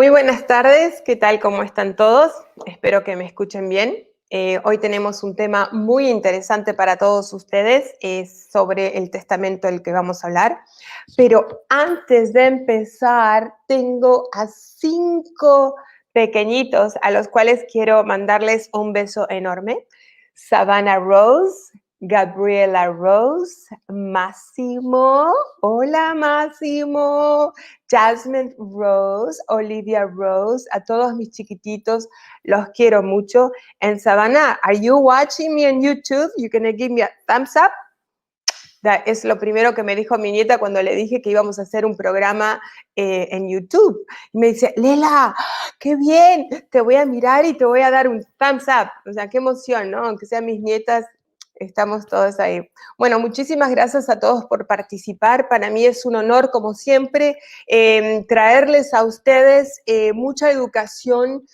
Muy buenas tardes, ¿qué tal? ¿Cómo están todos? Espero que me escuchen bien. Hoy tenemos un tema muy interesante para todos ustedes, es sobre el testamento del que vamos a hablar. Pero antes de empezar, tengo a 5 pequeñitos a los cuales quiero mandarles un beso enorme. Savannah Rose, Gabriela Rose, Máximo, hola Máximo, Jasmine Rose, Olivia Rose, a todos mis chiquititos, los quiero mucho. And Savannah, are you watching me on YouTube? You're gonna give me a thumbs up? Es lo primero que me dijo mi nieta cuando le dije que íbamos a hacer un programa en YouTube. Y me dice, Lela, qué bien, te voy a mirar y te voy a dar un thumbs up. O sea, qué emoción, ¿no? Aunque sean mis nietas, estamos todos ahí. Bueno, muchísimas gracias a todos por participar. Para mí es un honor, como siempre, traerles a ustedes mucha educación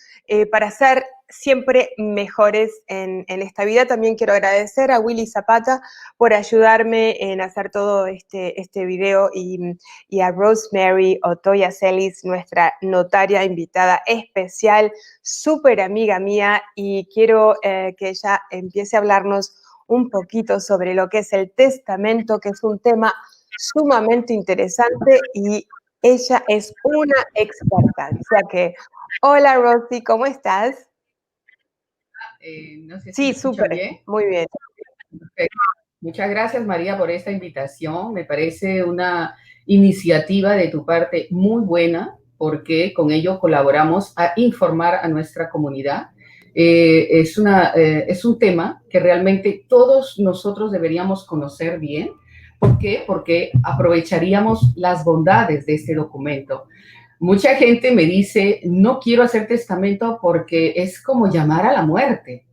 para ser siempre mejores en esta vida. También quiero agradecer a Willy Zapata por ayudarme en hacer todo este video y a Rosemary Otoya Celis, nuestra notaria invitada especial, súper amiga mía, y quiero que ella empiece a hablarnos un poquito sobre lo que es el testamento, que es un tema sumamente interesante y ella es una experta. O sea que, hola Rosy, ¿cómo estás? No sé si me Sí, escuchan súper, bien. muy bien. Perfecto. Muchas gracias, María, por esta invitación. Me parece una iniciativa de tu parte muy buena, porque con ello colaboramos a informar a nuestra comunidad. Es un tema que realmente todos nosotros deberíamos conocer bien. ¿Por qué? Porque aprovecharíamos las bondades de este documento. Mucha gente me dice, no quiero hacer testamento porque es como llamar a la muerte.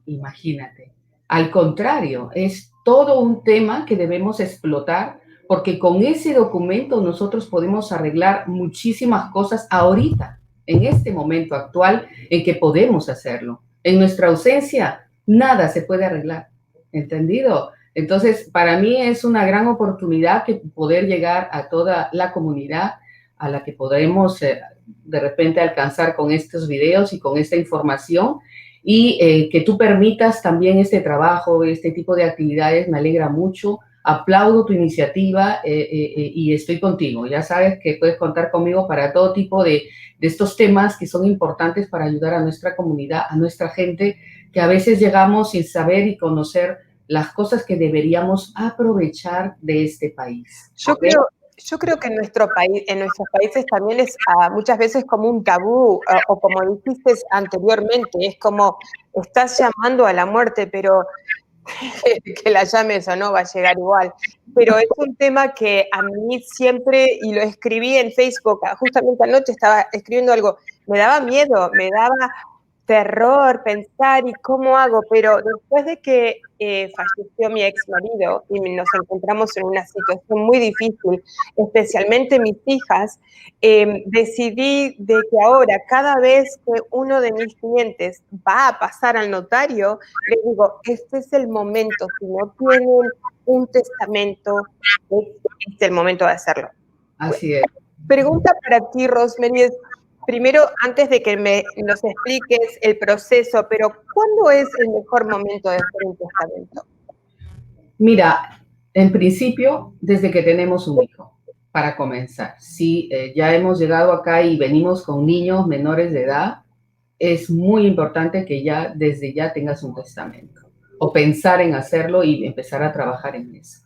Imagínate. Al contrario, es todo un tema que debemos explotar porque con ese documento nosotros podemos arreglar muchísimas cosas ahorita, en este momento actual en que podemos hacerlo. En nuestra ausencia, nada se puede arreglar. ¿Entendido? Entonces, para mí es una gran oportunidad que poder llegar a toda la comunidad a la que podemos de repente alcanzar con estos videos y con esta información y que tú permitas también este trabajo, este tipo de actividades, me alegra mucho. Aplaudo tu iniciativa y estoy contigo. Ya sabes que puedes contar conmigo para todo tipo de estos temas que son importantes para ayudar a nuestra comunidad, a nuestra gente, que a veces llegamos sin saber y conocer las cosas que deberíamos aprovechar de este país. ¿Okay? Yo creo que en nuestro país, en nuestros países también es muchas veces como un tabú, o como dijiste anteriormente, es como estás llamando a la muerte, pero que la llames o no va a llegar igual. Pero es un tema que a mí siempre, y lo escribí en Facebook, justamente anoche estaba escribiendo algo, me daba miedo, me daba terror pensar y cómo hago, pero después de que falleció mi ex marido y nos encontramos en una situación muy difícil, especialmente mis hijas, decidí de que ahora cada vez que uno de mis clientes va a pasar al notario, le digo, este es el momento, si no tienen un testamento, este es el momento de hacerlo. Así es. Pregunta para ti, Rosemary, es, primero, antes de que nos expliques el proceso, pero ¿cuándo es el mejor momento de hacer un testamento? Mira, en principio, desde que tenemos un hijo, para comenzar. Si ya hemos llegado acá y venimos con niños menores de edad, es muy importante que ya desde ya tengas un testamento o pensar en hacerlo y empezar a trabajar en eso.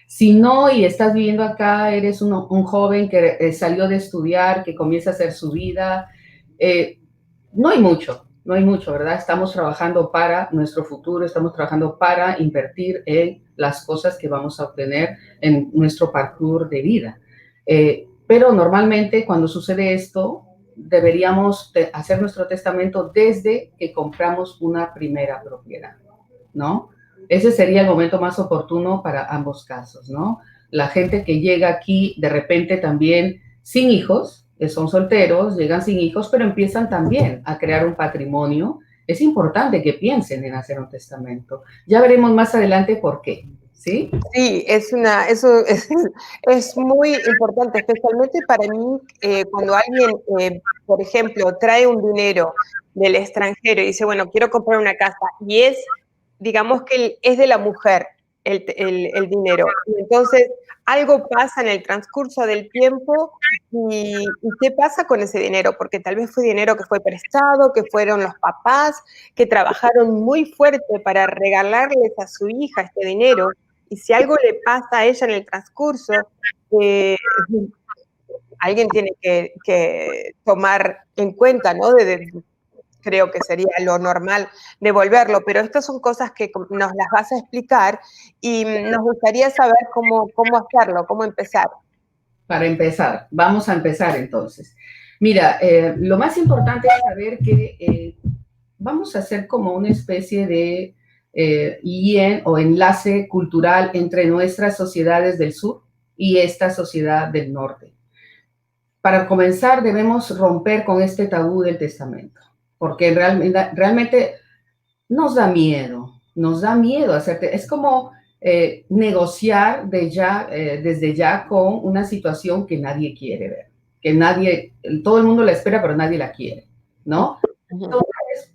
Si no y estás viviendo acá, eres un joven que salió de estudiar, que comienza a hacer su vida, no hay mucho, ¿verdad? Estamos trabajando para nuestro futuro, estamos trabajando para invertir en las cosas que vamos a obtener en nuestro parkour de vida. Pero normalmente cuando sucede esto, deberíamos hacer nuestro testamento desde que compramos una primera propiedad, ¿no? Ese sería el momento más oportuno para ambos casos, ¿no? La gente que llega aquí de repente también sin hijos, que son solteros, llegan sin hijos, pero empiezan también a crear un patrimonio. Es importante que piensen en hacer un testamento. Ya veremos más adelante por qué. ¿sí? Sí, es muy importante, especialmente para mí, cuando alguien, por ejemplo, trae un dinero del extranjero y dice, bueno, quiero comprar una casa, y digamos que es de la mujer el dinero. Y entonces, algo pasa en el transcurso del tiempo y ¿qué pasa con ese dinero? Porque tal vez fue dinero que fue prestado, que fueron los papás, que trabajaron muy fuerte para regalarles a su hija este dinero y si algo le pasa a ella en el transcurso, eh, alguien tiene que tomar en cuenta, ¿no? Creo que sería lo normal devolverlo, pero estas son cosas que nos las vas a explicar y nos gustaría saber cómo hacerlo, cómo empezar. Para empezar, vamos a empezar entonces. Mira, lo más importante es saber que vamos a hacer como una especie de lien o enlace cultural entre nuestras sociedades del sur y esta sociedad del norte. Para comenzar, debemos romper con este tabú del testamento, porque realmente nos da miedo hacerte, es como negociar desde ya con una situación que nadie quiere ver, que nadie, todo el mundo la espera, pero nadie la quiere, ¿no? Entonces,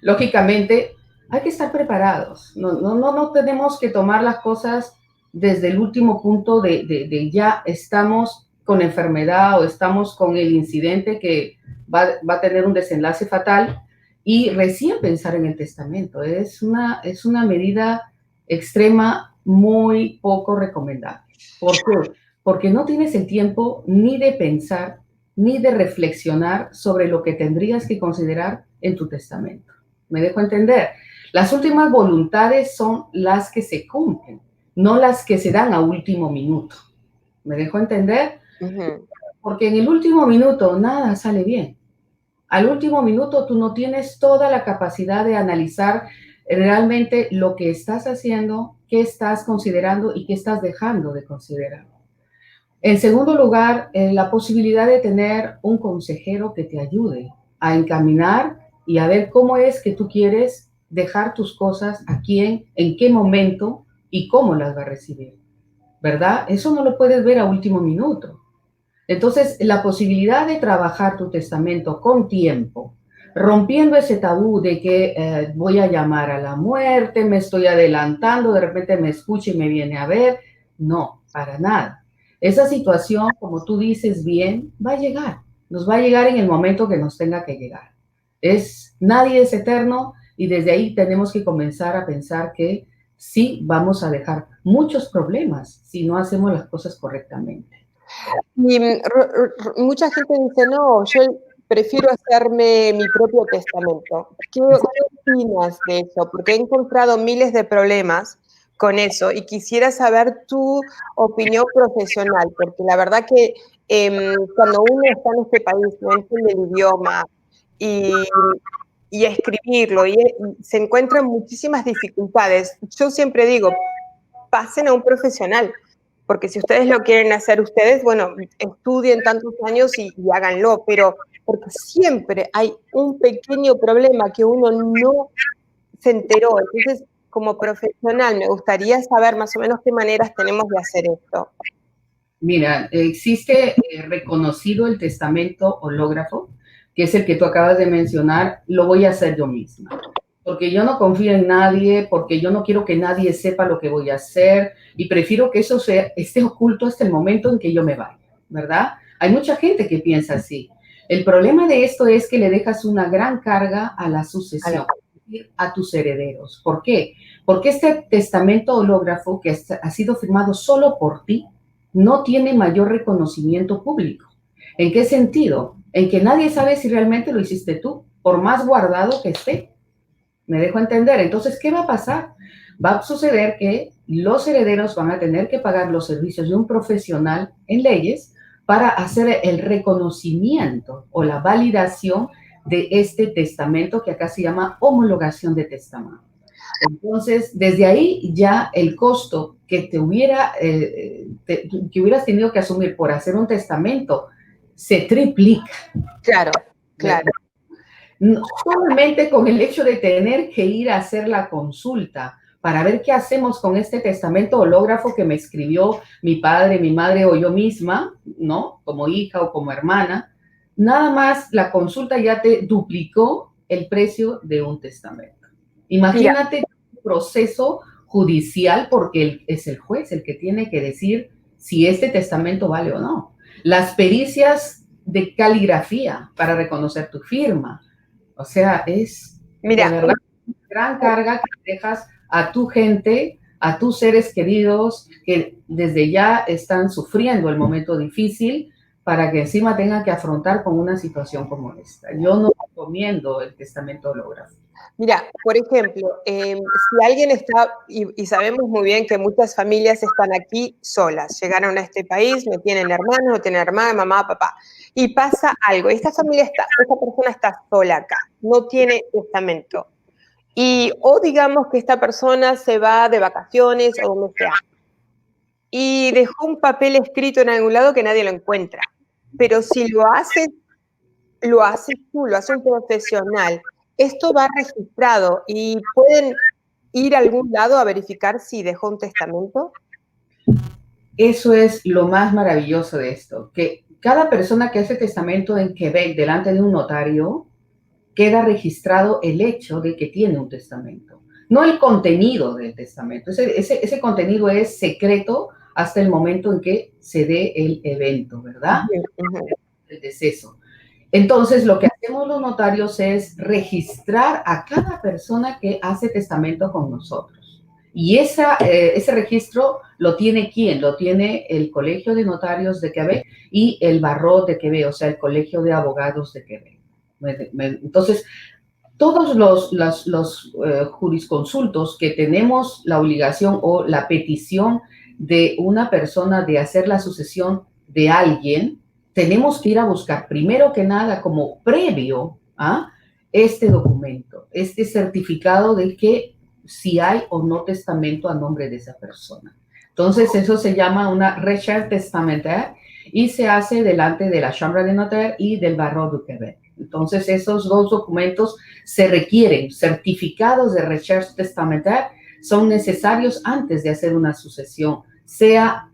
lógicamente, hay que estar preparados, no tenemos que tomar las cosas desde el último punto de ya estamos con enfermedad o estamos con el incidente que va a tener un desenlace fatal, y recién pensar en el testamento. Es una medida extrema muy poco recomendable. ¿Por qué? Porque no tienes el tiempo ni de pensar ni de reflexionar sobre lo que tendrías que considerar en tu testamento. ¿Me dejo entender? Las últimas voluntades son las que se cumplen, no las que se dan a último minuto. ¿Me dejo entender? Porque en el último minuto nada sale bien. Al último minuto tú no tienes toda la capacidad de analizar realmente lo que estás haciendo, qué estás considerando y qué estás dejando de considerar. En segundo lugar, la posibilidad de tener un consejero que te ayude a encaminar y a ver cómo es que tú quieres dejar tus cosas, a quién, en qué momento y cómo las va a recibir, ¿verdad? Eso no lo puedes ver a último minuto. Entonces, la posibilidad de trabajar tu testamento con tiempo, rompiendo ese tabú de que voy a llamar a la muerte, me estoy adelantando, de repente me escucha y me viene a ver, no, para nada. Esa situación, como tú dices bien, va a llegar, nos va a llegar en el momento que nos tenga que llegar. Nadie es eterno y desde ahí tenemos que comenzar a pensar que sí vamos a dejar muchos problemas si no hacemos las cosas correctamente. Y mucha gente dice, no, yo prefiero hacerme mi propio testamento. ¿Qué opinas de eso? Porque he encontrado miles de problemas con eso y quisiera saber tu opinión profesional, porque la verdad que cuando uno está en este país, no entiende el idioma y, y escribirlo, y se encuentran muchísimas dificultades. Yo siempre digo, pasen a un profesional, porque si ustedes lo quieren hacer ustedes, bueno, estudien tantos años y háganlo, pero porque siempre hay un pequeño problema que uno no se enteró. Entonces, como profesional, me gustaría saber más o menos qué maneras tenemos de hacer esto. Mira, existe reconocido el testamento hológrafo, que es el que tú acabas de mencionar, lo voy a hacer yo misma. Porque yo no confío en nadie, porque yo no quiero que nadie sepa lo que voy a hacer y prefiero que eso esté oculto hasta el momento en que yo me vaya, ¿verdad? Hay mucha gente que piensa así. El problema de esto es que le dejas una gran carga a la sucesión, a tus herederos. ¿Por qué? Porque este testamento hológrafo que ha sido firmado solo por ti no tiene mayor reconocimiento público. ¿En qué sentido? En que nadie sabe si realmente lo hiciste tú, por más guardado que esté. ¿Me dejo entender? Entonces, ¿qué va a pasar? Va a suceder que los herederos van a tener que pagar los servicios de un profesional en leyes para hacer el reconocimiento o la validación de este testamento que acá se llama homologación de testamento. Entonces, desde ahí ya el costo que que hubieras tenido que asumir por hacer un testamento se triplica. Claro, claro. Solamente con el hecho de tener que ir a hacer la consulta para ver qué hacemos con este testamento hológrafo que me escribió mi padre, mi madre o yo misma, ¿no? Como hija o como hermana. Nada más la consulta ya te duplicó el precio de un testamento. Mira, Imagínate un proceso judicial porque es el juez el que tiene que decir si este testamento vale o no. Las pericias de caligrafía para reconocer tu firma. O sea, es de mira, verdad una gran carga que dejas a tu gente, a tus seres queridos que desde ya están sufriendo el momento difícil para que encima tengan que afrontar con una situación como esta. Yo no recomiendo el testamento holográfico. mira, por ejemplo, si alguien está, y sabemos muy bien que muchas familias están aquí solas, llegaron a este país, no tienen hermanos, no tienen hermana, mamá, papá, y pasa algo, esta persona está sola acá, no tiene testamento, o digamos que esta persona se va de vacaciones o donde sea, y dejó un papel escrito en algún lado que nadie lo encuentra, pero si lo haces tú, lo hace un profesional. Esto va registrado y pueden ir a algún lado a verificar si dejó un testamento. Eso es lo más maravilloso de esto, que cada persona que hace testamento en Quebec delante de un notario queda registrado el hecho de que tiene un testamento, no el contenido del testamento. Ese contenido es secreto hasta el momento en que se dé el evento, ¿verdad? El deceso. Entonces, lo que hacemos los notarios es registrar a cada persona que hace testamento con nosotros. Y ese registro lo tiene ¿quién? Lo tiene el Colegio de Notarios de Quebec y el Barreau de Quebec, o sea, el Colegio de Abogados de Quebec. Entonces, todos los jurisconsultos que tenemos la obligación o la petición de una persona de hacer la sucesión de alguien, tenemos que ir a buscar primero que nada como previo a este documento, este certificado de que si hay o no testamento a nombre de esa persona. Entonces, eso se llama una recherche testamentaire y se hace delante de la Chambre de Notaire y del Barreau de Quebec. Entonces, esos dos documentos se requieren. Certificados de recherche testamentaire son necesarios antes de hacer una sucesión, sea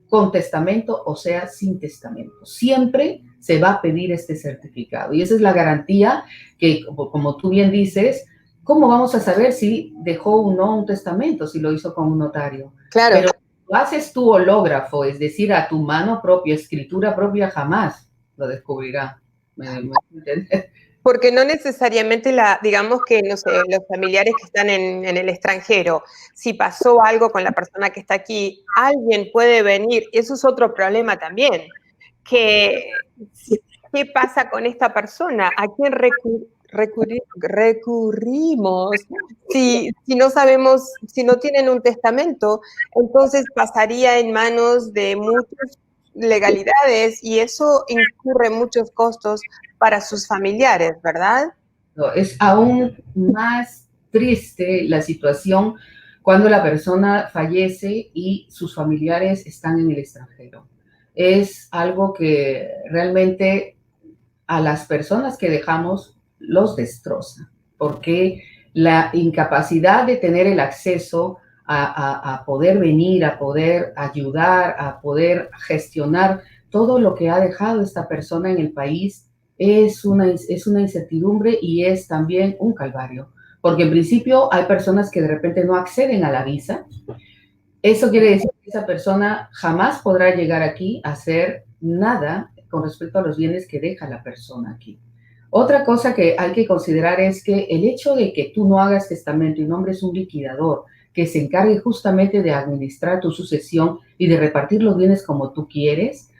con testamento o sea sin testamento. Siempre se va a pedir este certificado. Y esa es la garantía que, como tú bien dices, ¿cómo vamos a saber si dejó o no un testamento, si lo hizo con un notario? Claro. Pero lo haces tu hológrafo, es decir, a tu mano propia, escritura propia, jamás lo descubrirá. ¿Me entiendes? Porque no necesariamente digamos que, no sé, los familiares que están en el extranjero, si pasó algo con la persona que está aquí, alguien puede venir, eso es otro problema también, ¿qué pasa con esta persona? ¿A quién recurrimos? Si no sabemos, si no tienen un testamento, entonces pasaría en manos de muchas legalidades y eso incurre muchos costos para sus familiares, ¿verdad? No, es aún más triste la situación cuando la persona fallece y sus familiares están en el extranjero. Es algo que realmente a las personas que dejamos los destroza, porque la incapacidad de tener el acceso a poder venir, a poder ayudar, a poder gestionar todo lo que ha dejado esta persona en el país es una incertidumbre y es también un calvario, porque en principio hay personas que de repente no acceden a la visa. Eso quiere decir que esa persona jamás podrá llegar aquí a hacer nada con respecto a los bienes que deja la persona aquí. Otra cosa que hay que considerar es que el hecho de que tú no hagas testamento y nombres un liquidador que se encargue justamente de administrar tu sucesión y de repartir los bienes como tú quieres,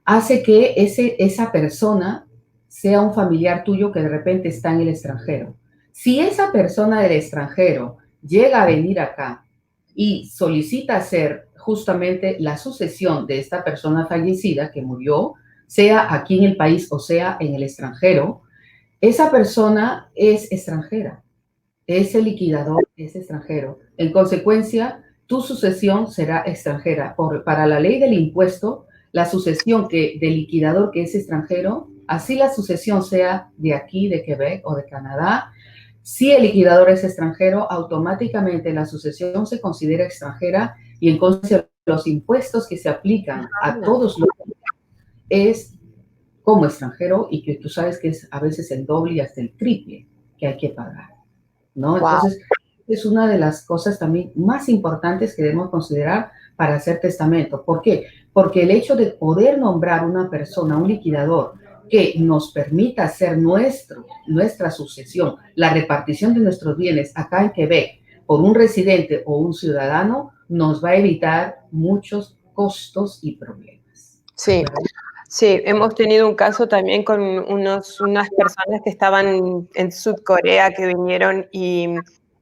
hace que esa persona sea un familiar tuyo que de repente está en el extranjero. Si esa persona del extranjero llega a venir acá y solicita hacer justamente la sucesión de esta persona fallecida que murió, sea aquí en el país o sea en el extranjero, esa persona es extranjera, ese liquidador es extranjero. En consecuencia, tu sucesión será extranjera. Para la ley del impuesto, la sucesión del liquidador que es extranjero, así la sucesión sea de aquí, de Quebec o de Canadá, Si el liquidador es extranjero, automáticamente la sucesión se considera extranjera y en consecuencia los impuestos que se aplican a todos los es como extranjero y que tú sabes que es a veces el doble y hasta el triple que hay que pagar, ¿no? Wow. Entonces, es una de las cosas también más importantes que debemos considerar para hacer testamento. ¿Por qué? Porque el hecho de poder nombrar una persona, un liquidador, que nos permita hacer nuestra sucesión, la repartición de nuestros bienes acá en Quebec por un residente o un ciudadano, nos va a evitar muchos costos y problemas. Sí. Sí, hemos tenido un caso también con unas personas que estaban en Sudcorea que vinieron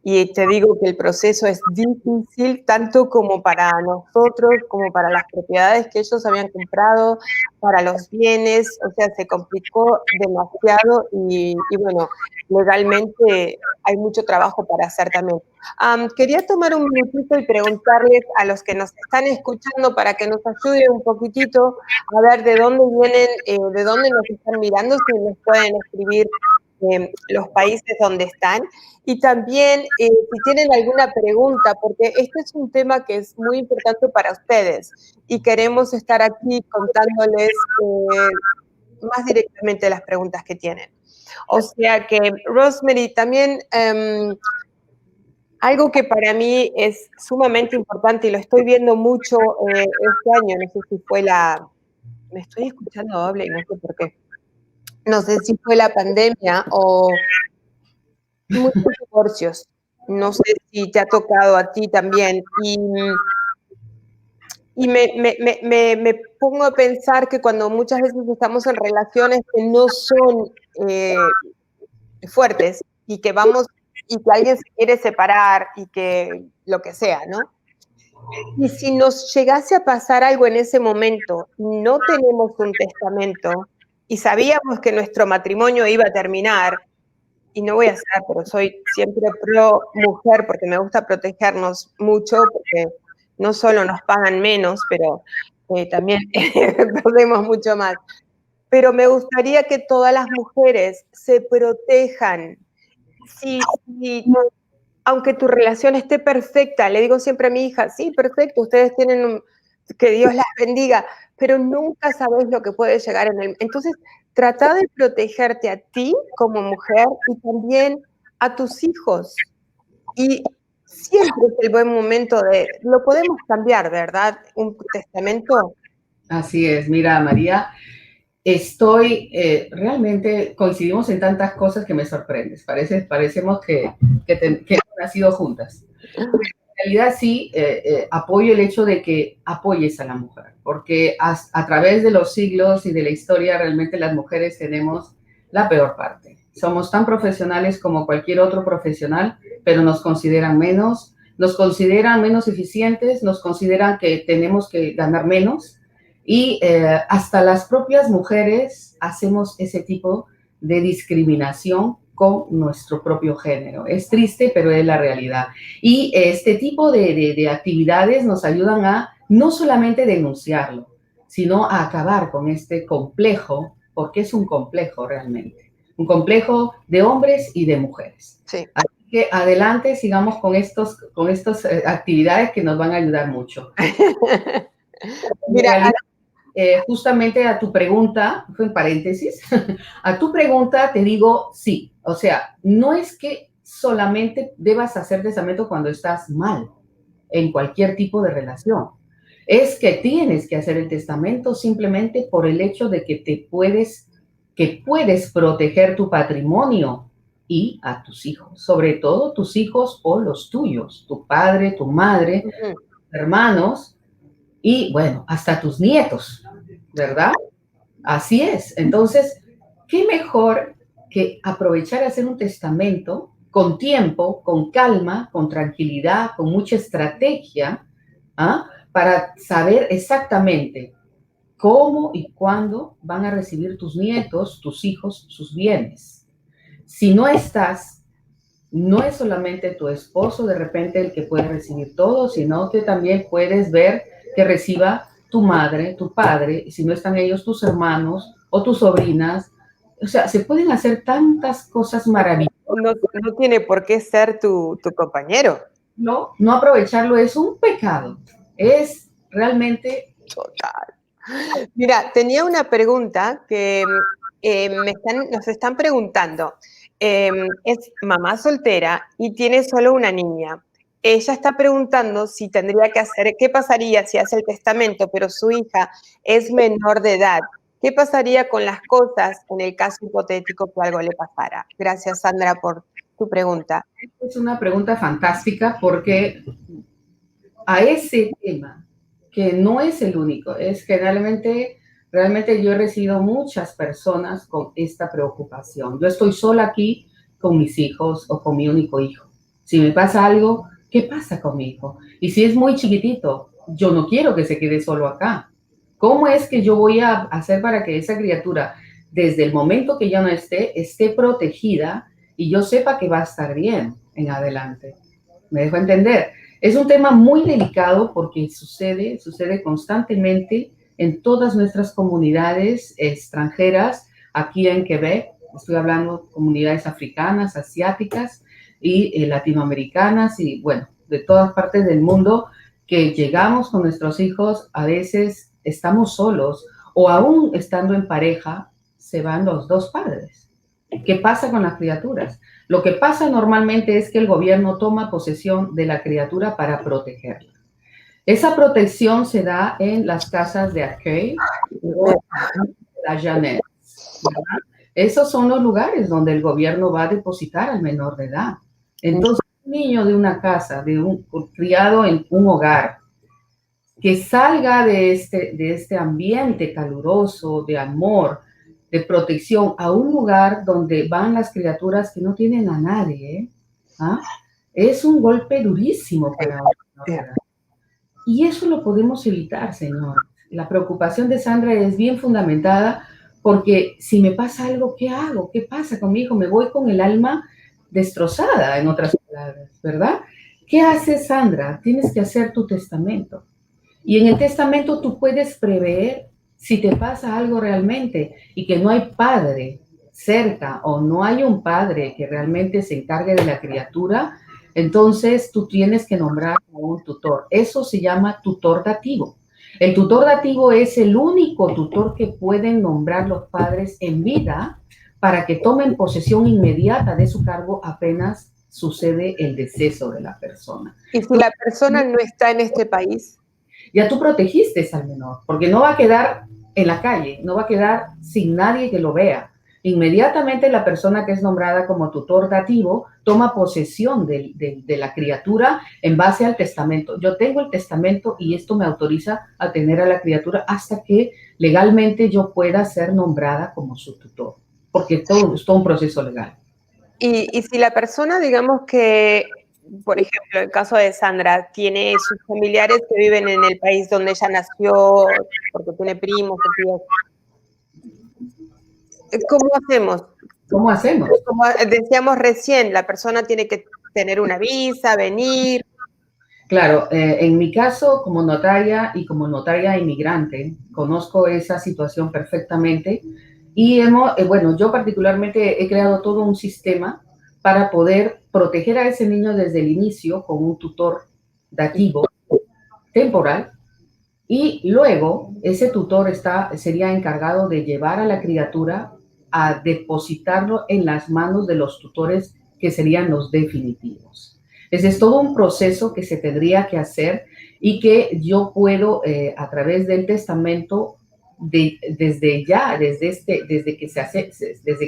y te digo que el proceso es difícil tanto como para nosotros, como para las propiedades que ellos habían comprado, para los bienes, o sea, se complicó demasiado y bueno, legalmente hay mucho trabajo para hacer también. Quería tomar un minutito y preguntarles a los que nos están escuchando para que nos ayuden un poquitito a ver de dónde vienen, de dónde nos están mirando, si nos pueden escribir los países donde están. Y también si tienen alguna pregunta, porque este es un tema que es muy importante para ustedes y queremos estar aquí contándoles más directamente las preguntas que tienen. O sea que, Rosemary, también algo que para mí es sumamente importante y lo estoy viendo mucho este año, no sé si fue me estoy escuchando doble y no sé por qué. No sé si fue la pandemia o muchos divorcios. No sé si te ha tocado a ti también. Y me pongo a pensar que cuando muchas veces estamos en relaciones que no son fuertes y que vamos y que alguien se quiere separar y que lo que sea, ¿no? Y si nos llegase a pasar algo en ese momento, no tenemos un testamento y sabíamos que nuestro matrimonio iba a terminar, y no voy a ser, pero soy siempre pro mujer porque me gusta protegernos mucho, porque no solo nos pagan menos, pero también perdemos mucho más. Pero me gustaría que todas las mujeres se protejan. Si aunque tu relación esté perfecta, le digo siempre a mi hija, sí, perfecto, ustedes tienen que Dios las bendiga, pero nunca sabes lo que puede llegar en el... Entonces, trata de protegerte a ti como mujer y también a tus hijos. Y siempre es el buen momento lo podemos cambiar, ¿verdad? Un testamento. Así es, mira, María, realmente coincidimos en tantas cosas que me sorprendes. Parecemos que hemos nacido juntas. En realidad sí, apoyo el hecho de que apoyes a la mujer, porque a través de los siglos y de la historia realmente las mujeres tenemos la peor parte. Somos tan profesionales como cualquier otro profesional, pero nos consideran menos eficientes, nos consideran que tenemos que ganar menos. Y hasta las propias mujeres hacemos ese tipo de discriminación con nuestro propio género. Es triste, pero es la realidad. Y este tipo de actividades nos ayudan a no solamente denunciarlo, sino a acabar con este complejo, porque es un complejo realmente. Un complejo de hombres y de mujeres. Sí. Así que adelante, sigamos con estas actividades que nos van a ayudar mucho. Mira, justamente a tu pregunta, fue en paréntesis, a tu pregunta te digo sí. O sea, no es que solamente debas hacer testamento cuando estás mal en cualquier tipo de relación. Es que tienes que hacer el testamento simplemente por el hecho de que puedes proteger tu patrimonio y a tus hijos, sobre todo tus hijos o los tuyos, tu padre, tu madre, tus hermanos, y bueno, hasta tus nietos, ¿verdad? Así es. Entonces, ¿qué mejor que aprovechar a hacer un testamento con tiempo, con calma, con tranquilidad, con mucha estrategia, para saber exactamente cómo y cuándo van a recibir tus nietos, tus hijos, sus bienes? Si no estás, no es solamente tu esposo de repente el que puede recibir todo, sino que también puedes ver que reciba tu madre, tu padre, y si no están ellos, tus hermanos o tus sobrinas. O sea, se pueden hacer tantas cosas maravillosas no tiene por qué ser tu compañero. No, no aprovecharlo es un pecado. Es realmente... Total. Mira, tenía una pregunta que nos están preguntando. Es mamá soltera y tiene solo una niña. Ella está preguntando si tendría que hacer, qué pasaría si hace el testamento, pero su hija es menor de edad. ¿Qué pasaría con las cosas en el caso hipotético que algo le pasara? Gracias, Sandra, por tu pregunta. Es una pregunta fantástica porque a ese tema, que no es el único, es que realmente yo he recibido muchas personas con esta preocupación. Yo estoy sola aquí con mis hijos o con mi único hijo. Si me pasa algo, ¿qué pasa con mi hijo? Y si es muy chiquitito, yo no quiero que se quede solo acá. ¿Cómo es que yo voy a hacer para que esa criatura, desde el momento que ya no esté protegida y yo sepa que va a estar bien en adelante? ¿Me dejo entender? Es un tema muy delicado porque sucede constantemente en todas nuestras comunidades extranjeras, aquí en Quebec, estoy hablando de comunidades africanas, asiáticas y latinoamericanas y bueno, de todas partes del mundo, que llegamos con nuestros hijos, a veces estamos solos o aún estando en pareja, se van los dos padres. ¿Qué pasa con las criaturas? Lo que pasa normalmente es que el gobierno toma posesión de la criatura para protegerla. Esa protección se da en las casas de Accueil o la Jeunesse, ¿verdad? Esos son los lugares donde el gobierno va a depositar al menor de edad. Entonces, un niño de una casa, criado en un hogar, que salga de este ambiente caluroso, de amor, de protección, a un lugar donde van las criaturas que no tienen a nadie, ¿ah? Es un golpe durísimo para una. Y eso lo podemos evitar, señor. La preocupación de Sandra es bien fundamentada porque si me pasa algo, ¿qué hago? ¿Qué pasa con mi hijo? Me voy con el alma destrozada, en otras palabras, ¿verdad? ¿Qué hace Sandra? Tienes que hacer tu testamento. Y en el testamento tú puedes prever si te pasa algo realmente y que no hay padre cerca o no hay un padre que realmente se encargue de la criatura, entonces tú tienes que nombrar a un tutor. Eso se llama tutor dativo. El tutor dativo es el único tutor que pueden nombrar los padres en vida para que tomen posesión inmediata de su cargo apenas sucede el deceso de la persona. ¿Y si la persona no está en este país? Ya tú protegiste al menor, porque no va a quedar en la calle, no va a quedar sin nadie que lo vea. Inmediatamente la persona que es nombrada como tutor dativo toma posesión de la criatura en base al testamento. Yo tengo el testamento y esto me autoriza a tener a la criatura hasta que legalmente yo pueda ser nombrada como su tutor, porque es todo un proceso legal. Y si la persona, digamos que, por ejemplo, el caso de Sandra, tiene sus familiares que viven en el país donde ella nació, porque tiene primos, tíos, ¿cómo hacemos? ¿Cómo hacemos? Como decíamos recién, la persona tiene que tener una visa, venir. Claro, en mi caso, como notaria y como notaria inmigrante, conozco esa situación perfectamente y bueno, yo particularmente he creado todo un sistema para poder proteger a ese niño desde el inicio con un tutor dativo temporal y luego ese tutor sería encargado de llevar a la criatura a depositarlo en las manos de los tutores que serían los definitivos. Ese es todo un proceso que se tendría que hacer y que yo puedo, a través del testamento, desde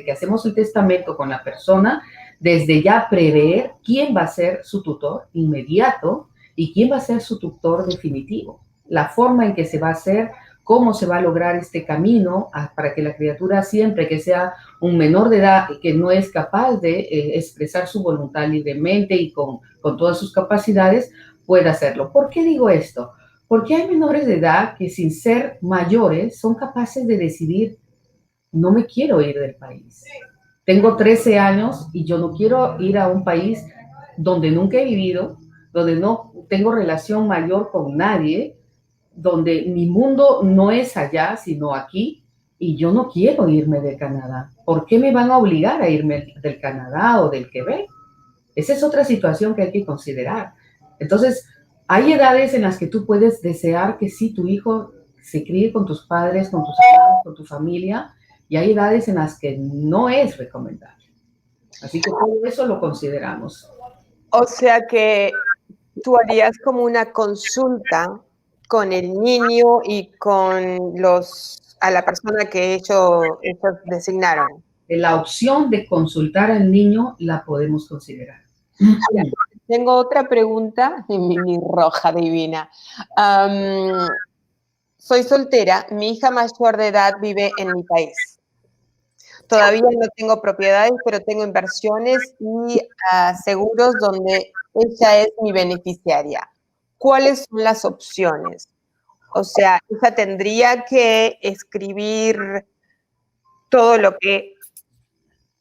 que hacemos el testamento con la persona, desde ya prever quién va a ser su tutor inmediato y quién va a ser su tutor definitivo. La forma en que se va a hacer, cómo se va a lograr este camino para que la criatura, siempre que sea un menor de edad y que no es capaz de expresar su voluntad libremente y con todas sus capacidades, pueda hacerlo. ¿Por qué digo esto? Porque hay menores de edad que, sin ser mayores, son capaces de decidir: no me quiero ir del país. Tengo 13 años y yo no quiero ir a un país donde nunca he vivido, donde no tengo relación mayor con nadie, donde mi mundo no es allá, sino aquí. y yo no quiero irme de Canadá. ¿Por qué me van a obligar a irme del Canadá o del Quebec? Esa es otra situación que hay que considerar. Entonces, hay edades en las que tú puedes desear que sí, tu hijo se críe con tus padres, con tus hermanos, con tu familia, y hay edades en las que no es recomendable. Así que todo eso lo consideramos. O sea que tú harías como una consulta con el niño y con a la persona que ellos designaron. La opción de consultar al niño la podemos considerar. Tengo otra pregunta, mi roja divina. Soy soltera, mi hija mayor de edad vive en mi país. Todavía no tengo propiedades, pero tengo inversiones y seguros donde ella es mi beneficiaria. ¿Cuáles son las opciones? O sea, ella tendría que escribir todo lo que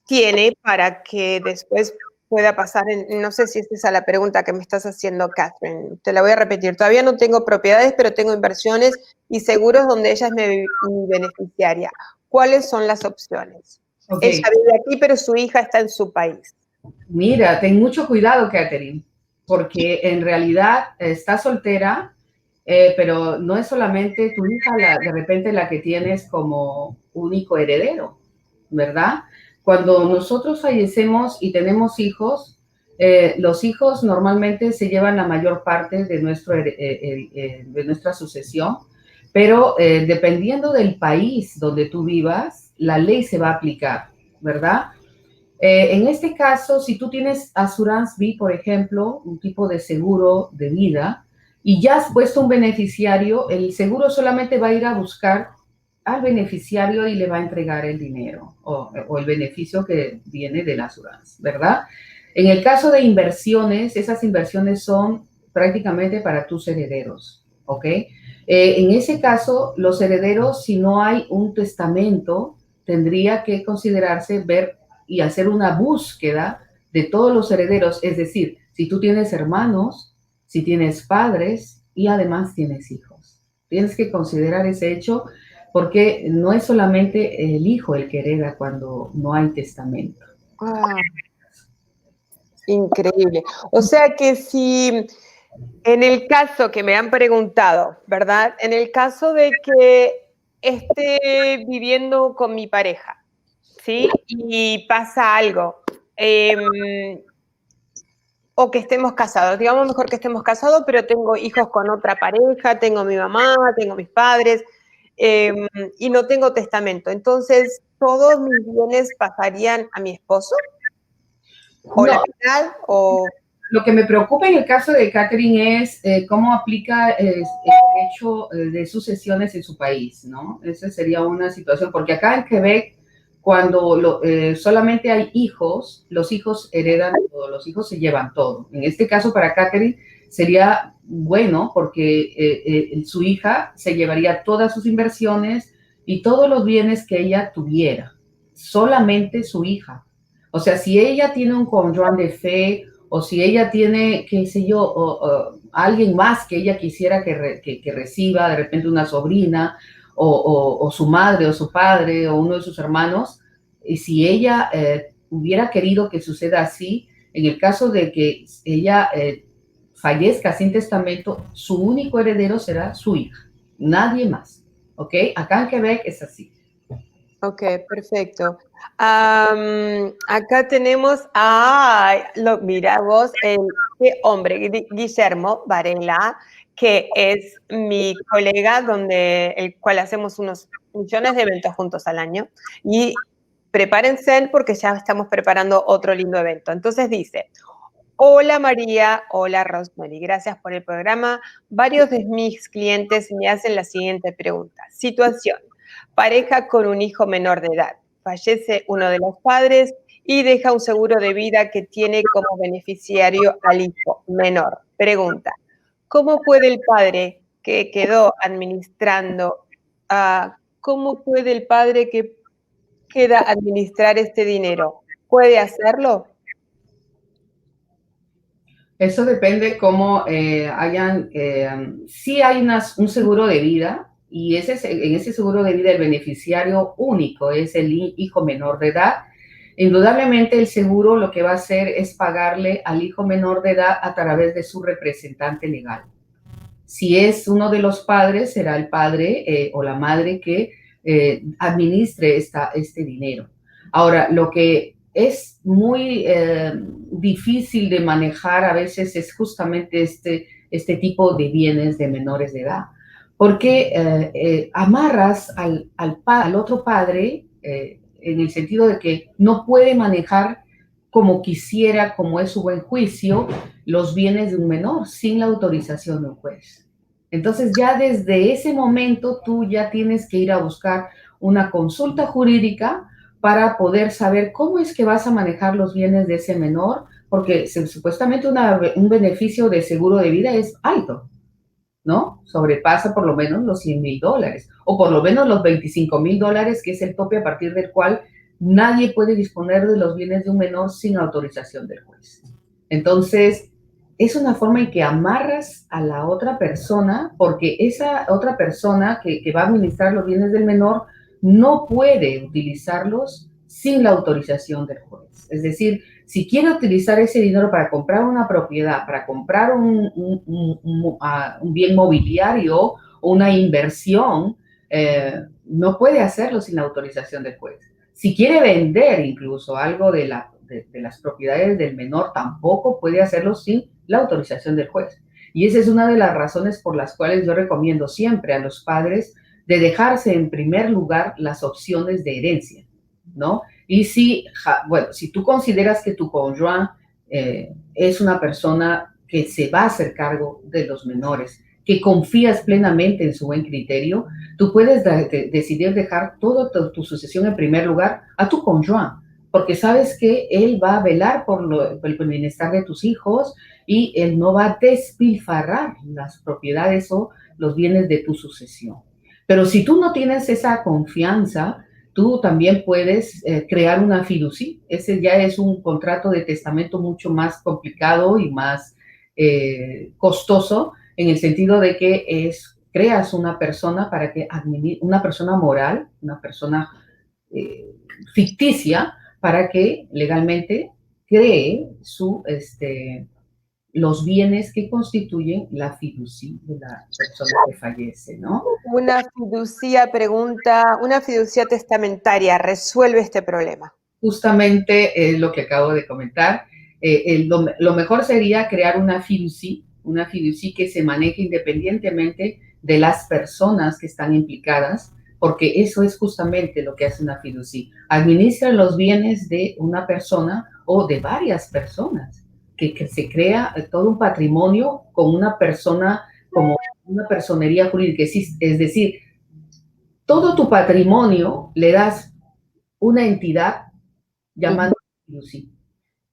tiene para que después pueda pasar no sé si esta es la pregunta que me estás haciendo, Catherine. Te la voy a repetir. Todavía no tengo propiedades, pero tengo inversiones y seguros donde ella es mi beneficiaria. ¿Cuáles son las opciones? Okay. Ella vive aquí, pero su hija está en su país. Mira, ten mucho cuidado, Catherine, porque en realidad está soltera, pero no es solamente tu hija de repente la que tienes como único heredero, ¿verdad? Cuando nosotros fallecemos y tenemos hijos, los hijos normalmente se llevan la mayor parte de nuestra sucesión, pero dependiendo del país donde tú vivas, la ley se va a aplicar, ¿verdad? En este caso, si tú tienes Assurance Vie, por ejemplo, un tipo de seguro de vida, y ya has puesto un beneficiario, el seguro solamente va a ir a buscar al beneficiario y le va a entregar el dinero o el beneficio que viene de la Assurance, ¿verdad? En el caso de inversiones, esas inversiones son prácticamente para tus herederos, ¿ok? En ese caso, los herederos, si no hay un testamento, tendría que considerarse ver y hacer una búsqueda de todos los herederos, es decir, si tú tienes hermanos, si tienes padres y además tienes hijos. Tienes que considerar ese hecho porque no es solamente el hijo el que hereda cuando no hay testamento. Ah, increíble. O sea que si en el caso que me han preguntado, ¿verdad? En el caso de que esté viviendo con mi pareja, ¿sí? Y pasa algo, o que estemos casados, digamos mejor que estemos casados, pero tengo hijos con otra pareja, tengo mi mamá, tengo mis padres, y no tengo testamento. Entonces, ¿todos mis bienes pasarían a mi esposo? ¿O la No, mitad? ¿O lo que me preocupa en el caso de Catherine es cómo aplica el derecho de sucesiones en su país, ¿no? Esa sería una situación, porque acá en Quebec, cuando solamente hay hijos, los hijos heredan todo, los hijos se llevan todo. En este caso, para Catherine, sería bueno porque su hija se llevaría todas sus inversiones y todos los bienes que ella tuviera, solamente su hija. O sea, si ella tiene un conjoint de fe o si ella tiene, qué sé yo, alguien más que ella quisiera que reciba, de repente una sobrina, o su madre, o su padre, o uno de sus hermanos, y si ella hubiera querido que suceda así, en el caso de que ella fallezca sin testamento, su único heredero será su hija, nadie más, ¿ok? Acá en Quebec es así. Ok, perfecto. Acá tenemos, mira vos, qué hombre, Guillermo Varela, que es mi colega, el cual hacemos unos millones de eventos juntos al año. Y prepárense porque ya estamos preparando otro lindo evento. Entonces dice, hola María, hola Rosemary, gracias por el programa. Varios de mis clientes me hacen la siguiente pregunta. Situación, pareja con un hijo menor de edad. Fallece uno de los padres y deja un seguro de vida que tiene como beneficiario al hijo menor. Pregunta, ¿cómo puede el padre que quedó administrando, cómo puede el padre que queda administrar este dinero? ¿Puede hacerlo? Eso depende cómo sí hay un seguro de vida y en ese seguro de vida el beneficiario único es el hijo menor de edad. Indudablemente el seguro lo que va a hacer es pagarle al hijo menor de edad a través de su representante legal. Si es uno de los padres, será el padre o la madre que administre este dinero. Ahora, lo que es muy difícil de manejar a veces es justamente este tipo de bienes de menores de edad, porque amarras al otro padre en el sentido de que no puede manejar como quisiera, como es su buen juicio, los bienes de un menor sin la autorización de un juez. Entonces ya desde ese momento tú ya tienes que ir a buscar una consulta jurídica para poder saber cómo es que vas a manejar los bienes de ese menor, porque supuestamente un beneficio de seguro de vida es alto, ¿no? Sobrepasa por lo menos los $100,000 o por lo menos los $25,000, que es el tope a partir del cual nadie puede disponer de los bienes de un menor sin autorización del juez. Entonces, es una forma en que amarras a la otra persona, porque esa otra persona que va a administrar los bienes del menor no puede utilizarlos sin la autorización del juez. Es decir, si quiere utilizar ese dinero para comprar una propiedad, para comprar un bien mobiliario o una inversión, no puede hacerlo sin la autorización del juez. Si quiere vender incluso algo de las propiedades del menor, tampoco puede hacerlo sin la autorización del juez. Y esa es una de las razones por las cuales yo recomiendo siempre a los padres de dejarse en primer lugar las opciones de herencia, ¿no? Y si tú consideras que tu cónyuge es una persona que se va a hacer cargo de los menores, que confías plenamente en su buen criterio, tú puedes decidir dejar toda tu sucesión en primer lugar a tu cónyuge, porque sabes que él va a velar por el bienestar de tus hijos y él no va a despilfarrar las propiedades o los bienes de tu sucesión. Pero si tú no tienes esa confianza, tú también puedes crear una fiducia. Ese ya es un contrato de testamento mucho más complicado y más costoso, en el sentido de que creas una persona para que una persona moral, una persona ficticia, para que legalmente cree los bienes que constituyen la fiducia de la persona que fallece, ¿no? Una fiducia testamentaria resuelve este problema. Justamente lo que acabo de comentar. Lo mejor sería crear una fiducia que se maneje independientemente de las personas que están implicadas, porque eso es justamente lo que hace una fiducia. Administra los bienes de una persona o de varias personas, que se crea todo un patrimonio con una persona, como una personería jurídica. Es decir, todo tu patrimonio le das una entidad llamada fiducia.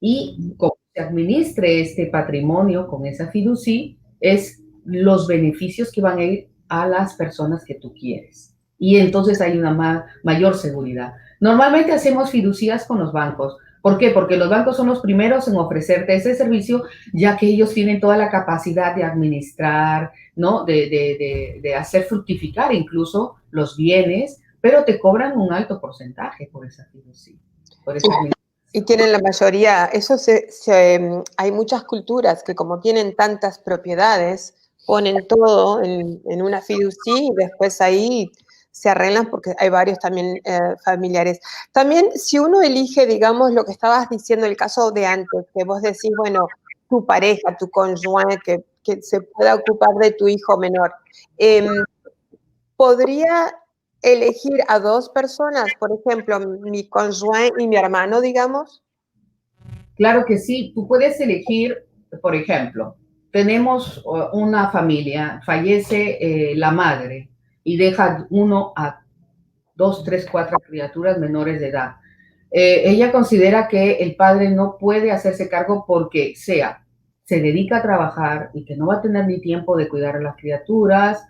Y como se administre este patrimonio con esa fiducia, es los beneficios que van a ir a las personas que tú quieres. Y entonces hay una mayor seguridad. Normalmente hacemos fiducias con los bancos. ¿Por qué? Porque los bancos son los primeros en ofrecerte ese servicio, ya que ellos tienen toda la capacidad de administrar, ¿no? De hacer fructificar incluso los bienes, pero te cobran un alto porcentaje por esa fiducia, por esa administración. Y tienen la mayoría, hay muchas culturas que como tienen tantas propiedades, ponen todo en una fiducia y después ahí se arreglan porque hay varios también familiares. También si uno elige, digamos, lo que estabas diciendo, el caso de antes, que vos decís, bueno, tu pareja, tu cónyuge, que se pueda ocupar de tu hijo menor, ¿podría elegir a dos personas, por ejemplo, mi cónyuge y mi hermano, digamos? Claro que sí, tú puedes elegir, por ejemplo, tenemos una familia, fallece la madre y deja uno a 2, 3, 4 criaturas menores de edad. Ella considera que el padre no puede hacerse cargo porque se dedica a trabajar y que no va a tener ni tiempo de cuidar a las criaturas,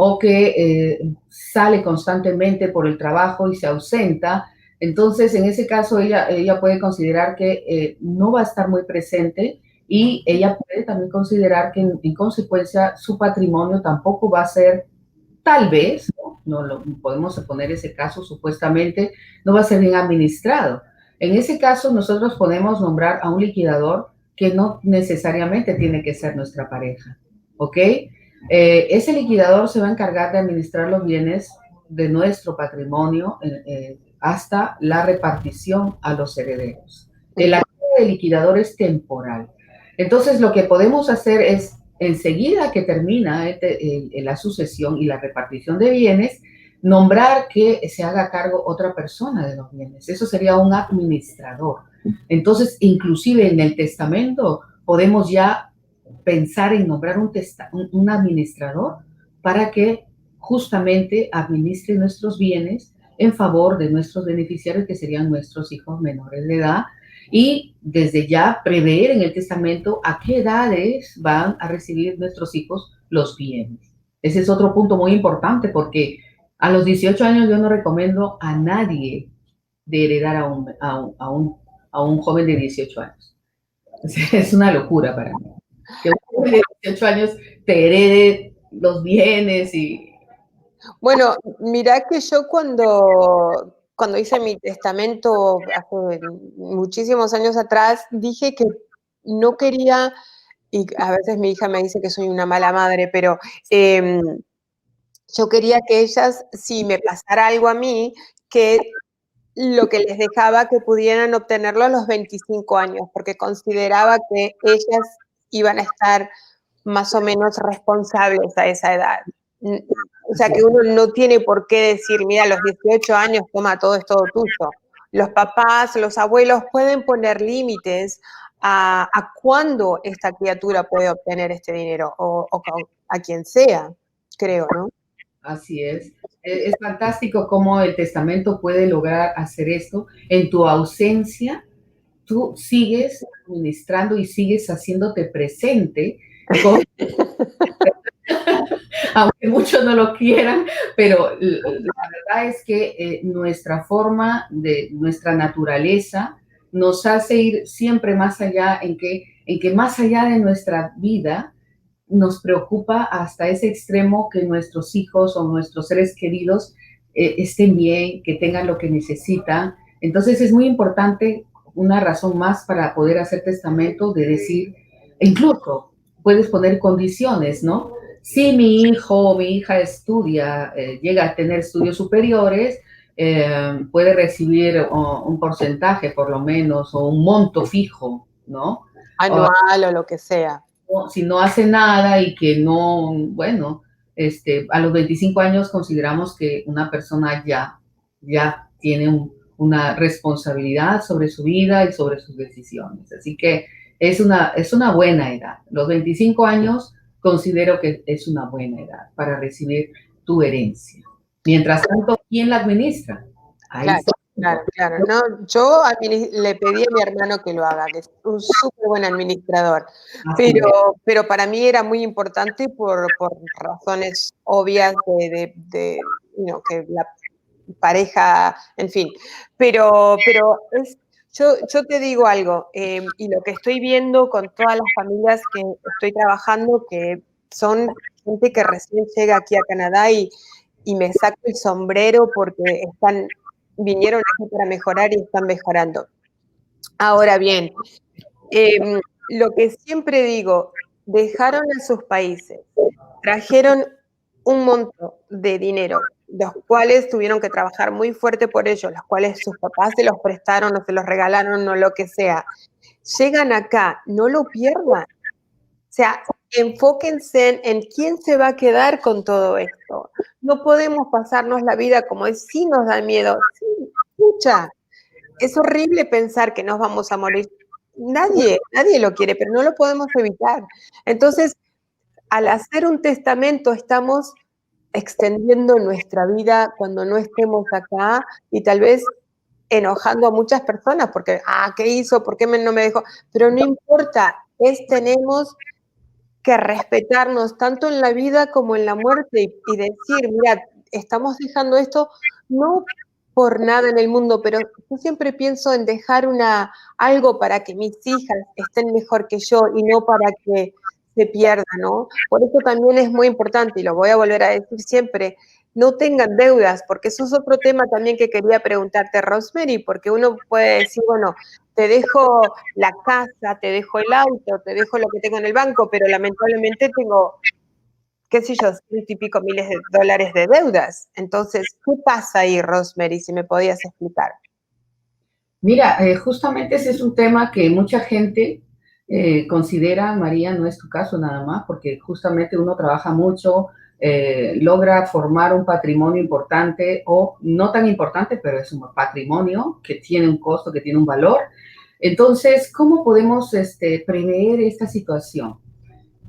o que sale constantemente por el trabajo y se ausenta. Entonces, en ese caso, ella puede considerar que no va a estar muy presente, y ella puede también considerar que en consecuencia su patrimonio tampoco va a ser, tal vez, ¿no?, no lo podemos poner ese caso, supuestamente no va a ser bien administrado. En ese caso, nosotros podemos nombrar a un liquidador que no necesariamente tiene que ser nuestra pareja, ¿ok? Ese liquidador se va a encargar de administrar los bienes de nuestro patrimonio hasta la repartición a los herederos. El activo de liquidador es temporal. Entonces, lo que podemos hacer es, enseguida que termina la sucesión y la repartición de bienes, nombrar que se haga cargo otra persona de los bienes. Eso sería un administrador. Entonces, inclusive en el testamento podemos ya pensar en nombrar un administrador para que justamente administre nuestros bienes en favor de nuestros beneficiarios, que serían nuestros hijos menores de edad, y desde ya prever en el testamento a qué edades van a recibir nuestros hijos los bienes. Ese es otro punto muy importante, porque a los 18 años yo no recomiendo a nadie de heredar a un joven de 18 años. Es una locura para mí. Que un joven de 18 años te herede los bienes y... Bueno, mirá que yo cuando hice mi testamento hace muchísimos años atrás, dije que no quería, y a veces mi hija me dice que soy una mala madre, pero yo quería que ellas, si me pasara algo a mí, que lo que les dejaba que pudieran obtenerlo a los 25 años, porque consideraba que ellas iban a estar más o menos responsables a esa edad. O sea, que uno no tiene por qué decir, mira, a los 18 años, toma, todo es todo tuyo. Los papás, los abuelos pueden poner límites a cuándo esta criatura puede obtener este dinero, o a quien sea, creo, ¿no? Así es. Es fantástico cómo el testamento puede lograr hacer esto. En tu ausencia, tú sigues administrando y sigues haciéndote presente, con, aunque muchos no lo quieran, pero la verdad es que nuestra forma, nuestra naturaleza, nos hace ir siempre más allá, en que más allá de nuestra vida, nos preocupa hasta ese extremo que nuestros hijos o nuestros seres queridos estén bien, que tengan lo que necesitan. Entonces es muy importante, una razón más para poder hacer testamento, de decir, incluso puedes poner condiciones, ¿no? Si mi hijo o mi hija estudia, llega a tener estudios superiores, puede recibir un porcentaje por lo menos, o un monto fijo, ¿no? Anual o lo que sea. Si no hace nada y que no, bueno, a los 25 años consideramos que una persona ya tiene una responsabilidad sobre su vida y sobre sus decisiones. Así que es una buena edad. Los 25 años considero que es una buena edad para recibir tu herencia. Mientras tanto, ¿quién la administra? Ahí Claro, está. claro. No, yo le pedí a mi hermano que lo haga, que es un súper buen administrador, pero para mí era muy importante por razones obvias que la pareja, en fin. Pero yo te digo algo, y lo que estoy viendo con todas las familias que estoy trabajando, que son gente que recién llega aquí a Canadá y me saco el sombrero porque vinieron aquí para mejorar y están mejorando. Ahora bien, lo que siempre digo, dejaron a sus países, trajeron un monto de dinero, los cuales tuvieron que trabajar muy fuerte por ellos, los cuales sus papás se los prestaron o se los regalaron o lo que sea. Llegan acá, no lo pierdan. O sea, enfóquense en quién se va a quedar con todo esto. No podemos pasarnos la vida como es, sí nos da miedo. Sí, escucha, es horrible pensar que nos vamos a morir. Nadie lo quiere, pero no lo podemos evitar. Entonces, al hacer un testamento estamos extendiendo nuestra vida cuando no estemos acá y tal vez enojando a muchas personas porque, ¿qué hizo? ¿Por qué no me dejó? Pero no importa, tenemos que respetarnos tanto en la vida como en la muerte y decir, mira, estamos dejando esto no por nada en el mundo, pero yo siempre pienso en dejar algo para que mis hijas estén mejor que yo y no para que se pierda, ¿no? Por eso también es muy importante, y lo voy a volver a decir siempre, no tengan deudas, porque eso es otro tema también que quería preguntarte, Rosemary, porque uno puede decir, bueno, te dejo la casa, te dejo el auto, te dejo lo que tengo en el banco, pero lamentablemente tengo, qué sé yo, ciento y pico miles de dólares de deudas. Entonces, ¿qué pasa ahí, Rosemary, si me podías explicar? Mira, justamente ese es un tema que mucha gente considera, María, no es tu caso nada más, porque justamente uno trabaja mucho, logra formar un patrimonio importante o no tan importante, pero es un patrimonio que tiene un costo, que tiene un valor. Entonces, ¿cómo podemos prever esta situación?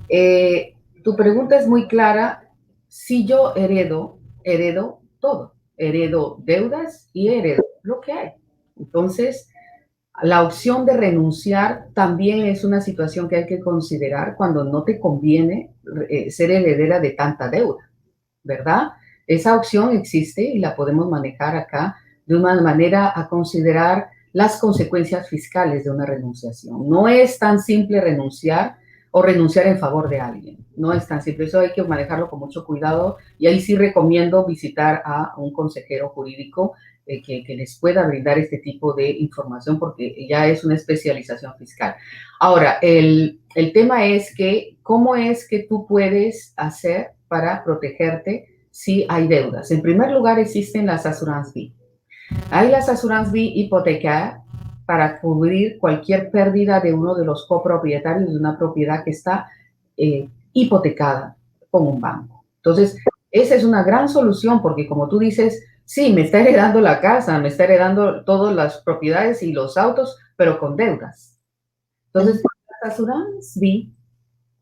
Tu pregunta es muy clara. Si yo heredo todo. Heredo deudas y heredo lo que hay. Entonces, la opción de renunciar también es una situación que hay que considerar cuando no te conviene ser heredera de tanta deuda, ¿verdad? Esa opción existe y la podemos manejar acá de una manera a considerar las consecuencias fiscales de una renunciación. No es tan simple renunciar o renunciar en favor de alguien. No es tan simple. Eso hay que manejarlo con mucho cuidado y ahí sí recomiendo visitar a un consejero jurídico que les pueda brindar este tipo de información porque ya es una especialización fiscal. Ahora, el tema es que, ¿cómo es que tú puedes hacer para protegerte si hay deudas? En primer lugar, existen las assurance vie. Hay las assurance vie hipotecarias para cubrir cualquier pérdida de uno de los copropietarios de una propiedad que está hipotecada con un banco. Entonces, esa es una gran solución porque como tú dices, sí, me está heredando la casa, me está heredando todas las propiedades y los autos, pero con deudas. Entonces, las assurance vie,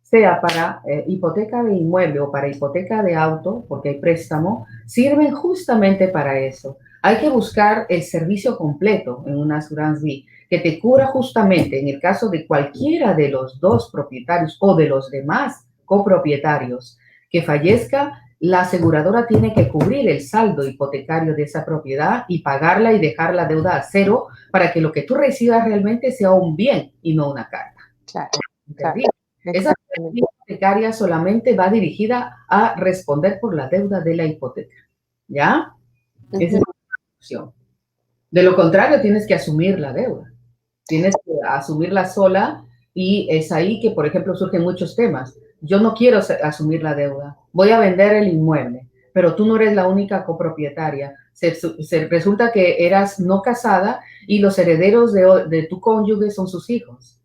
sea para hipoteca de inmueble o para hipoteca de auto, porque hay préstamo, sirven justamente para eso. Hay que buscar el servicio completo en una assurance vie que te cubra justamente en el caso de cualquiera de los dos propietarios o de los demás copropietarios que fallezca. La aseguradora tiene que cubrir el saldo hipotecario de esa propiedad y pagarla y dejar la deuda a cero para que lo que tú recibas realmente sea un bien y no una carga. Claro, claro. ¿Entendí? Esa hipotecaria solamente va dirigida a responder por la deuda de la hipoteca, ¿ya? Esa es la opción. De lo contrario, tienes que asumir la deuda. Tienes que asumirla sola y es ahí que, por ejemplo, surgen muchos temas. Yo no quiero asumir la deuda. Voy a vender el inmueble, pero tú no eres la única copropietaria. Resulta que eras no casada y los herederos de tu cónyuge son sus hijos.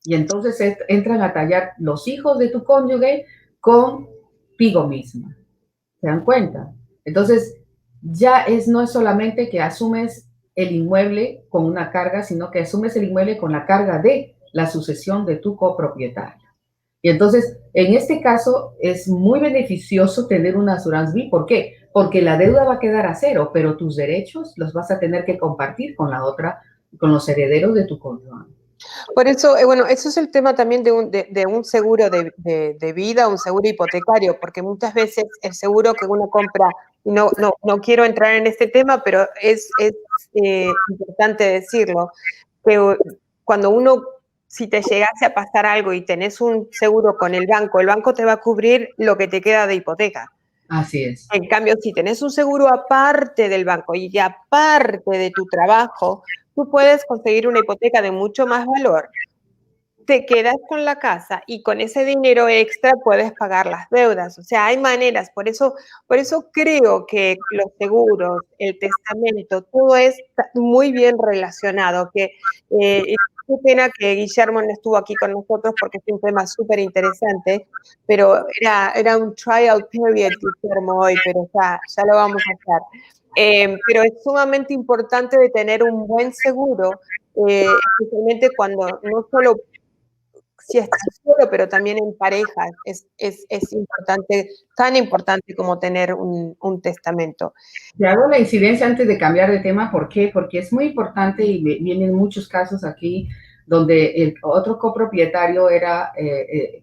Y entonces entran a tallar los hijos de tu cónyuge contigo misma. ¿Se dan cuenta? Entonces, ya no es solamente que asumes el inmueble con una carga, sino que asumes el inmueble con la carga de la sucesión de tu copropietario. Y entonces, en este caso, es muy beneficioso tener una assurance vie. ¿Por qué? Porque la deuda va a quedar a cero, pero tus derechos los vas a tener que compartir con la otra, con los herederos de tu cónyuge. Por eso, bueno, eso es el tema también de un seguro de vida, un seguro hipotecario, porque muchas veces el seguro que uno compra, y no quiero entrar en este tema, pero es importante decirlo, que cuando uno, si te llegase a pasar algo y tenés un seguro con el banco te va a cubrir lo que te queda de hipoteca. Así es. En cambio, si tenés un seguro aparte del banco y aparte de tu trabajo, tú puedes conseguir una hipoteca de mucho más valor, te quedas con la casa y con ese dinero extra puedes pagar las deudas. O sea, hay maneras. Por eso creo que los seguros, el testamento, todo está muy bien relacionado. Qué pena que Guillermo no estuvo aquí con nosotros porque es un tema súper interesante, pero era un trial period, Guillermo, hoy, pero ya lo vamos a hacer. Pero es sumamente importante de tener un buen seguro, especialmente cuando no solo si estás solo, pero también en parejas, es importante, tan importante como tener un testamento. Te hago la incidencia antes de cambiar de tema. ¿Por qué? Porque es muy importante y vienen muchos casos aquí donde el otro copropietario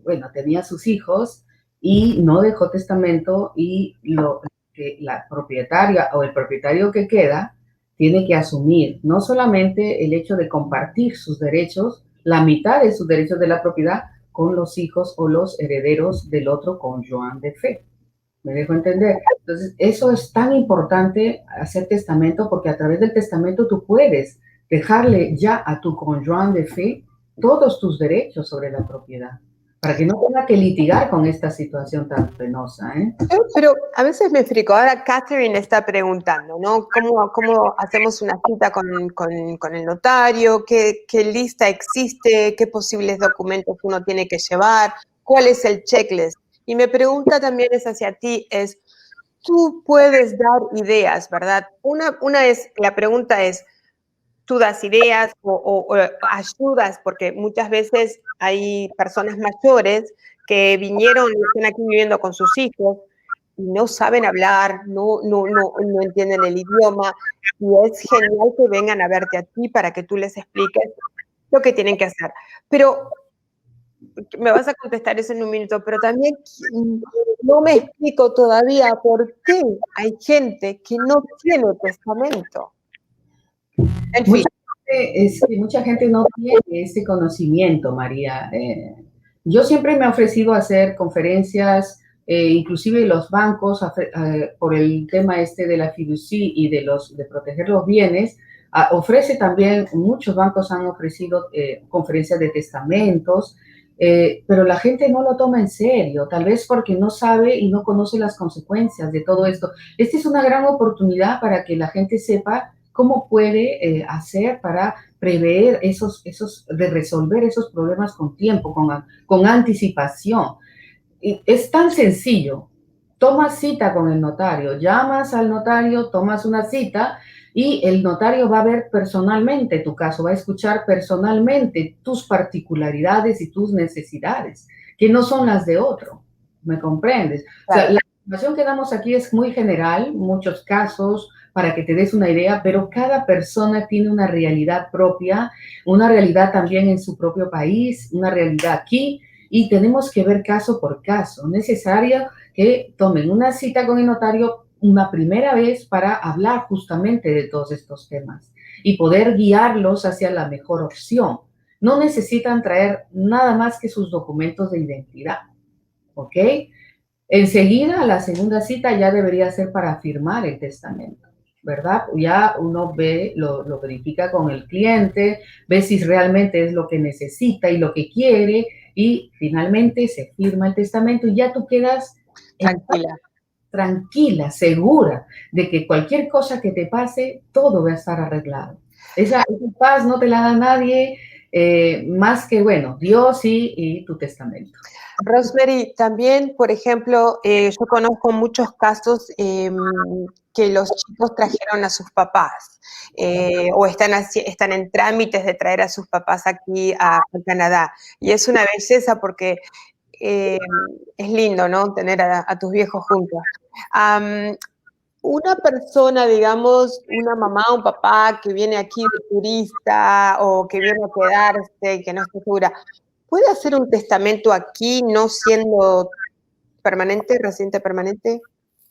bueno, tenía sus hijos y no dejó testamento y la propietaria o el propietario que queda tiene que asumir no solamente el hecho de compartir sus derechos, la mitad de sus derechos de la propiedad con los hijos o los herederos del otro cónyuge de fe. ¿Me dejo entender? Entonces, eso es tan importante, hacer testamento, porque a través del testamento tú puedes dejarle ya a tu conjoint de fe todos tus derechos sobre la propiedad, para que no tenga que litigar con esta situación tan penosa, ¿eh? Pero a veces me explico. Ahora Catherine está preguntando, ¿no? ¿Cómo hacemos una cita con el notario? ¿Qué lista existe? ¿Qué posibles documentos uno tiene que llevar? ¿Cuál es el checklist? Y me pregunta también es hacia ti, tú puedes dar ideas, ¿verdad? La pregunta es, tú das ideas o ayudas, porque muchas veces hay personas mayores que vinieron y están aquí viviendo con sus hijos y no saben hablar, no entienden el idioma, y es genial que vengan a verte a ti para que tú les expliques lo que tienen que hacer. Pero me vas a contestar eso en un minuto, pero también no me explico todavía por qué hay gente que no tiene testamento. En fin. Mucha gente no tiene ese conocimiento, María. Yo siempre me he ofrecido a hacer conferencias, inclusive los bancos, por el tema este de la fiducia y de proteger los bienes, ofrece también, muchos bancos han ofrecido conferencias de testamentos, pero la gente no lo toma en serio, tal vez porque no sabe y no conoce las consecuencias de todo esto. Esta es una gran oportunidad para que la gente sepa cómo puede hacer para prever de resolver esos problemas con tiempo, con anticipación. Y es tan sencillo. Tomas cita con el notario, llamas al notario, tomas una cita y el notario va a ver personalmente tu caso, va a escuchar personalmente tus particularidades y tus necesidades, que no son las de otro. ¿Me comprendes? Claro. O sea, la información que damos aquí es muy general, muchos casos, para que te des una idea, pero cada persona tiene una realidad propia, una realidad también en su propio país, una realidad aquí, y tenemos que ver caso por caso. Necesario que tomen una cita con el notario una primera vez para hablar justamente de todos estos temas y poder guiarlos hacia la mejor opción. No necesitan traer nada más que sus documentos de identidad, ¿ok? Enseguida, la segunda cita ya debería ser para firmar el testamento, ¿verdad? Ya uno ve, lo verifica con el cliente, ve si realmente es lo que necesita y lo que quiere, y finalmente se firma el testamento y ya tú quedas tranquila, segura de que cualquier cosa que te pase, todo va a estar arreglado. Esa paz no te la da nadie, más que, bueno, Dios y tu testamento. Rosemary, también, por ejemplo, yo conozco muchos casos que los chicos trajeron a sus papás o están en trámites de traer a sus papás aquí a Canadá. Y es una belleza porque es lindo, ¿no? Tener a tus viejos juntos. Una persona, digamos, una mamá o un papá que viene aquí de turista o que viene a quedarse y que no está segura, ¿puede hacer un testamento aquí no siendo permanente, residente permanente?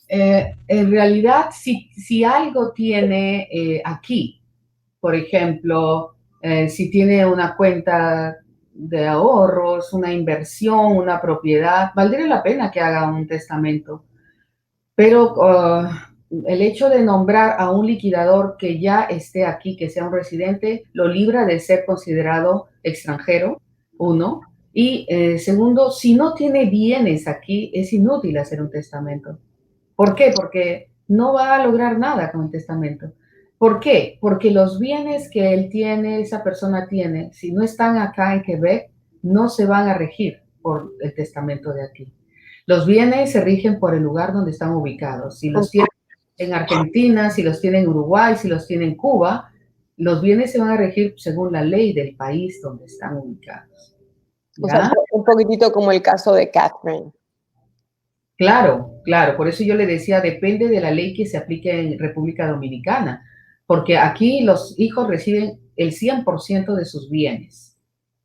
En realidad, si algo tiene aquí, por ejemplo, si tiene una cuenta de ahorros, una inversión, una propiedad, valdría la pena que haga un testamento. Pero el hecho de nombrar a un liquidador que ya esté aquí, que sea un residente, lo libra de ser considerado extranjero, uno. Y segundo, si no tiene bienes aquí, es inútil hacer un testamento. ¿Por qué? Porque no va a lograr nada con el testamento. ¿Por qué? Porque los bienes que él tiene, esa persona tiene, si no están acá en Quebec, no se van a regir por el testamento de aquí. Los bienes se rigen por el lugar donde están ubicados. Si los tienen en Argentina, si los tienen en Uruguay, si los tienen en Cuba, los bienes se van a regir según la ley del país donde están ubicados. ¿Ya? O sea, un poquitito como el caso de Catherine. Claro, claro. Por eso yo le decía, depende de la ley que se aplique en República Dominicana, porque aquí los hijos reciben el 100% de sus bienes,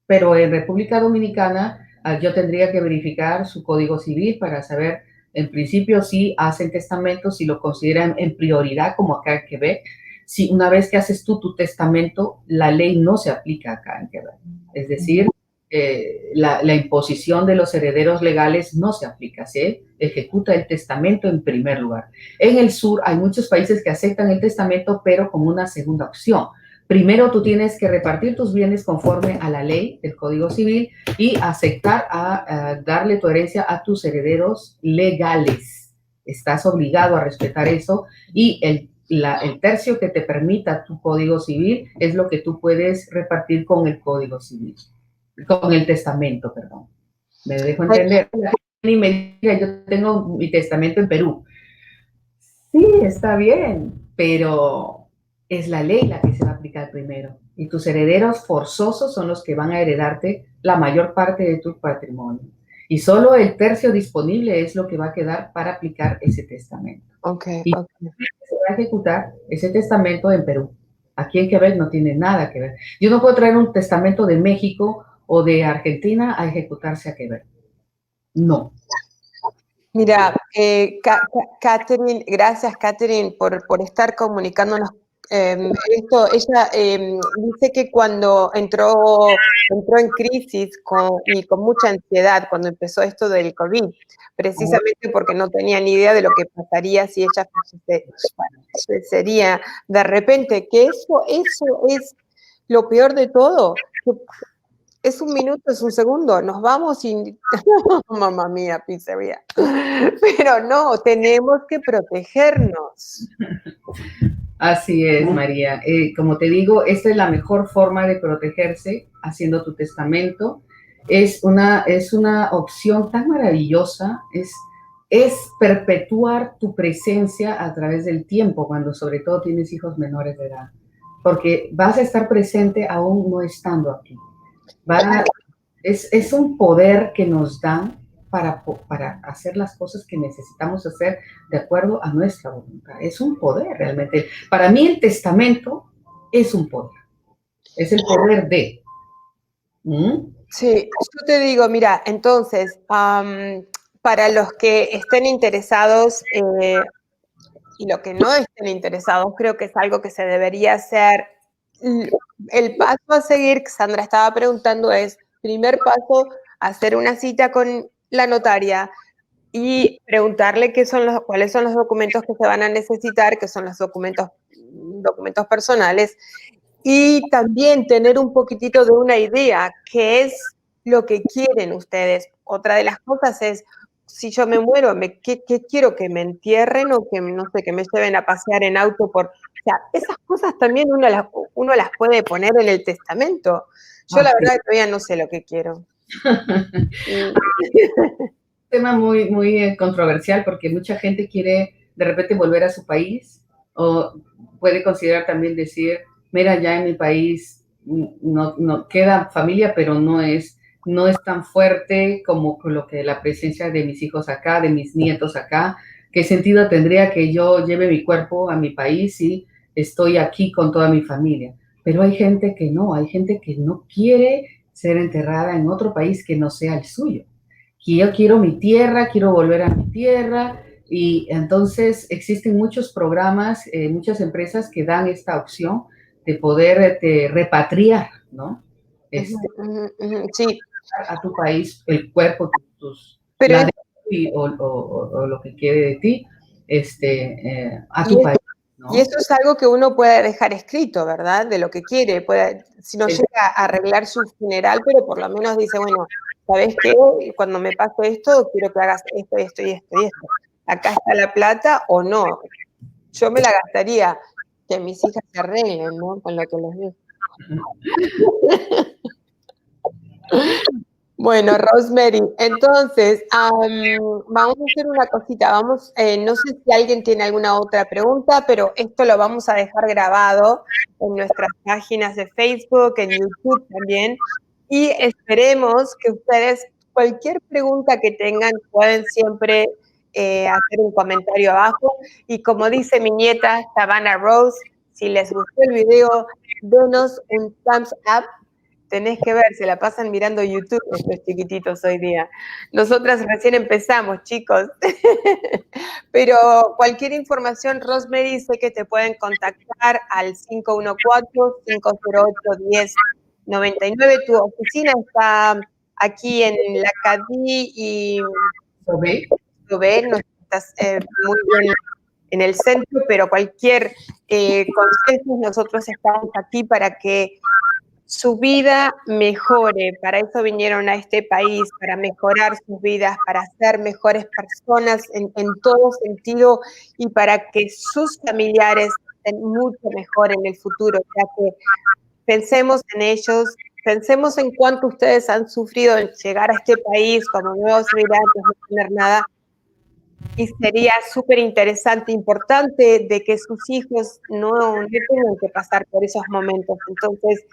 pero en República Dominicana yo tendría que verificar su código civil para saber, en principio, si hacen testamento, si lo consideran en prioridad, como acá en Quebec. Si una vez que haces tú tu testamento, la ley no se aplica acá en Quebec. Es decir, la imposición de los herederos legales no se aplica, se ejecuta el testamento en primer lugar. En el sur hay muchos países que aceptan el testamento, pero como una segunda opción. Primero tú tienes que repartir tus bienes conforme a la ley del Código Civil y aceptar a darle tu herencia a tus herederos legales. Estás obligado a respetar eso y el tercio que te permita tu Código Civil es lo que tú puedes repartir con el Código Civil, con el testamento, perdón. ¿Me dejo entender? Y me diga, yo tengo mi testamento en Perú. Sí, está bien, pero es la ley la que se va a aplicar primero. Y tus herederos forzosos son los que van a heredarte la mayor parte de tu patrimonio. Y solo el tercio disponible es lo que va a quedar para aplicar ese testamento. Okay, y se va a ejecutar ese testamento en Perú. Aquí en Quebec no tiene nada que ver. Yo no puedo traer un testamento de México o de Argentina a ejecutarse a Quebec. No. Mira, Catherine, gracias Catherine por estar comunicándonos esto. Ella dice que cuando entró en crisis y con mucha ansiedad cuando empezó esto del COVID, precisamente porque no tenía ni idea de lo que pasaría si ella fallecería de repente, que eso es lo peor de todo. Es un minuto, es un segundo, nos vamos y... Mamma mía, pizzería. Pero no, tenemos que protegernos. Así es, María. Como te digo, esta es la mejor forma de protegerse, haciendo tu testamento. Es una opción tan maravillosa, es perpetuar tu presencia a través del tiempo, cuando sobre todo tienes hijos menores de edad, porque vas a estar presente aún no estando aquí. Es un poder que nos dan para hacer las cosas que necesitamos hacer de acuerdo a nuestra voluntad. Es un poder realmente. Para mí el testamento es un poder. Es el poder de. Sí, yo te digo, mira, entonces, para los que estén interesados y los que no estén interesados, creo que es algo que se debería hacer. El paso a seguir, que Sandra estaba preguntando, es, primer paso, hacer una cita con la notaria y preguntarle cuáles son los documentos que se van a necesitar, que son los documentos personales, y también tener un poquitito de una idea, qué es lo que quieren ustedes. Otra de las cosas es, si yo me muero, ¿qué quiero? ¿Que me entierren o que, no sé, que me lleven a pasear en auto por...? O sea, esas cosas también uno las puede poner en el testamento. Yo la verdad que todavía no sé lo que quiero. Tema muy, muy controversial porque mucha gente quiere de repente volver a su país o puede considerar también decir, mira, ya en mi país no queda familia, pero no es tan fuerte como lo que la presencia de mis hijos acá, de mis nietos acá. ¿Qué sentido tendría que yo lleve mi cuerpo a mi país si estoy aquí con toda mi familia? Pero hay gente que no quiere ser enterrada en otro país que no sea el suyo. Que yo quiero mi tierra, quiero volver a mi tierra, y entonces existen muchos programas, muchas empresas que dan esta opción de poder repatriar, ¿no? Sí. A tu país el cuerpo, Pero o lo que quede de ti, a tu país. ¿No? Y eso es algo que uno puede dejar escrito, ¿verdad? De lo que quiere. Si no llega a arreglar su funeral, pero por lo menos dice, bueno, ¿sabes qué? Cuando me pase esto, quiero que hagas esto, esto y esto y esto. Acá está la plata o no. Yo me la gastaría. Que mis hijas se arreglen, ¿no? Con lo que les dejo. Bueno, Rosemary, entonces, vamos a hacer una cosita, no sé si alguien tiene alguna otra pregunta, pero esto lo vamos a dejar grabado en nuestras páginas de Facebook, en YouTube también, y esperemos que ustedes, cualquier pregunta que tengan, pueden siempre hacer un comentario abajo, y como dice mi nieta, Savannah Rose, si les gustó el video, denos un thumbs up. Tenés que ver, se la pasan mirando YouTube estos chiquititos hoy día. Nosotras recién empezamos, chicos. Pero cualquier información, Rosemary, sé que te pueden contactar al 514-508-10 99. Tu oficina está aquí en la Cadí y Sobel, no estás muy bien en el centro, pero cualquier consejo, nosotros estamos aquí para que su vida mejore. Para eso vinieron a este país, para mejorar sus vidas, para ser mejores personas en todo sentido y para que sus familiares estén mucho mejor en el futuro, ya que pensemos en ellos, pensemos en cuánto ustedes han sufrido en llegar a este país como nuevos migrantes, no tener nada. Y sería súper interesante, importante, de que sus hijos no tengan que pasar por esos momentos. Entonces,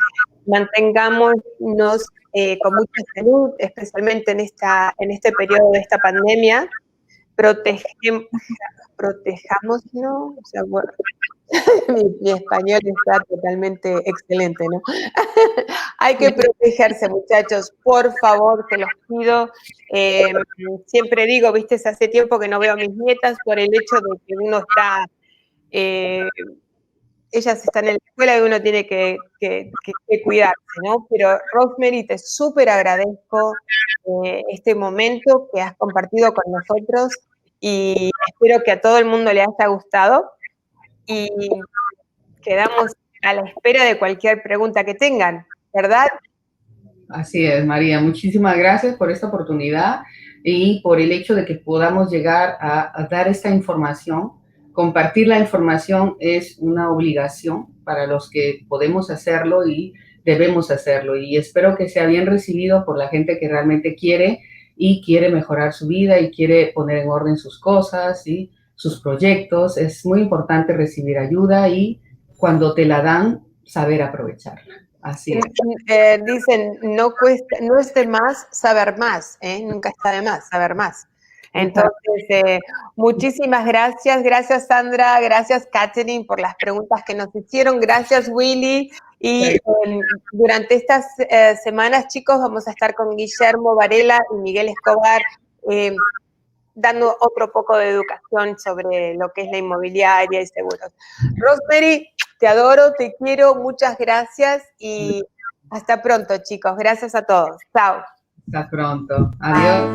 mantengámonos con mucha salud, especialmente en este periodo de esta pandemia. Protejámonos, o sea, bueno, mi español está totalmente excelente, ¿no? Hay que protegerse, muchachos, por favor, te los pido. Siempre digo, viste, hace tiempo que no veo a mis nietas por el hecho de que uno está, ellas están en la escuela y uno tiene que cuidarse, ¿no? Pero Rosemary, te súper agradezco este momento que has compartido con nosotros y espero que a todo el mundo le haya gustado y quedamos a la espera de cualquier pregunta que tengan, ¿verdad? Así es, María. Muchísimas gracias por esta oportunidad y por el hecho de que podamos llegar a dar esta información. Compartir la información es una obligación para los que podemos hacerlo y debemos hacerlo. Y espero que sea bien recibido por la gente que realmente quiere y quiere mejorar su vida y quiere poner en orden sus cosas y sus proyectos. Es muy importante recibir ayuda y cuando te la dan, saber aprovecharla. Así es. Dicen, no cuesta, no es de más saber más, nunca está de más saber más. Entonces, muchísimas gracias. Gracias, Sandra. Gracias, Catherine, por las preguntas que nos hicieron. Gracias, Willy. Y durante estas semanas, chicos, vamos a estar con Guillermo Varela y Miguel Escobar dando otro poco de educación sobre lo que es la inmobiliaria y seguros. Rosemary, te adoro, te quiero, muchas gracias y hasta pronto, chicos. Gracias a todos. Chao. Hasta pronto. Adiós.